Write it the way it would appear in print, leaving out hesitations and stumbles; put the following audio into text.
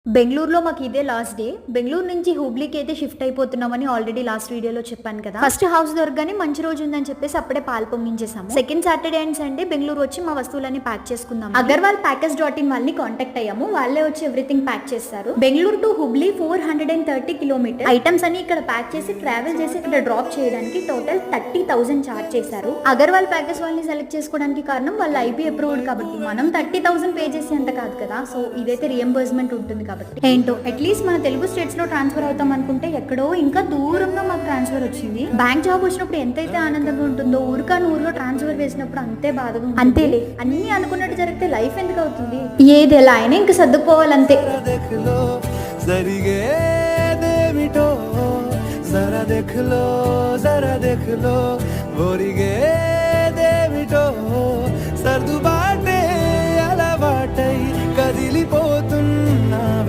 బెంగుళూరులో మాకు ఇదే లాస్ట్ డే. బెంగుళూరు నుంచి హుబ్లీకి అయితే షిఫ్ట్ అయిపోతున్నామని ఆల్రెడీ లాస్ట్ వీడియోలో చెప్పాను కదా. ఫస్ట్ హౌస్ దొరకగానే మంచి రోజు ఉందని చెప్పేసి అప్పుడే పాలు పొంగించేసాము. Second Saturday and Sunday Bengaluru వచ్చి మా వస్తువులన్నీ ప్యాక్ చేసుకుందాం. అగర్వాల్ ప్యాకేజ్.in వాళ్ళని కాంటాక్ట్ అయ్యాము. వాళ్ళే వచ్చి ఎవ్రీథింగ్ ప్యాక్ చేస్తారు. Bengaluru to Hubli 430 kilometre. Items అన్ని ఇక్కడ ప్యాక్ చేసి ట్రావెల్ చేసి ఇక్కడ డ్రాప్ చేయడానికి టోటల్ 30,000 చార్జ్ చేశారు. అగర్వాల్ ప్యాకేజ్ వాళ్ళని సెలెక్ట్ చేసుకోవడానికి కారణం వాళ్ళ ఐపీ అప్రూవ్డ్ కాబట్టి మనం 30,000 పే చేసి అంత కాదు కదా. సో ఇదైతే రియంబర్స్మెంట్ ఉంటుంది. ఏంటో అట్లీస్ట్ మన తెలుగు స్టేట్స్ లో ట్రాన్స్ఫర్ అవుతాం అనుకుంటే ఎక్కడో ఇంకా దూరంగా మాకు ట్రాన్స్ఫర్ వచ్చింది. బ్యాంక్ జాబ్ వచ్చినప్పుడు ఎంతైతే ఆనందంగా ఉంటుందో ఊరిలో ట్రాన్స్ఫర్ వేసినప్పుడు అంతే బాధగా. అంతేలే, అన్ని అనుకున్నట్టు జరిగితే లైఫ్ ఎందుకు అవుతుంది. ఏది ఎలా అయినా ఇంకా సర్దుకోవాలంతే. సర్దుబాటే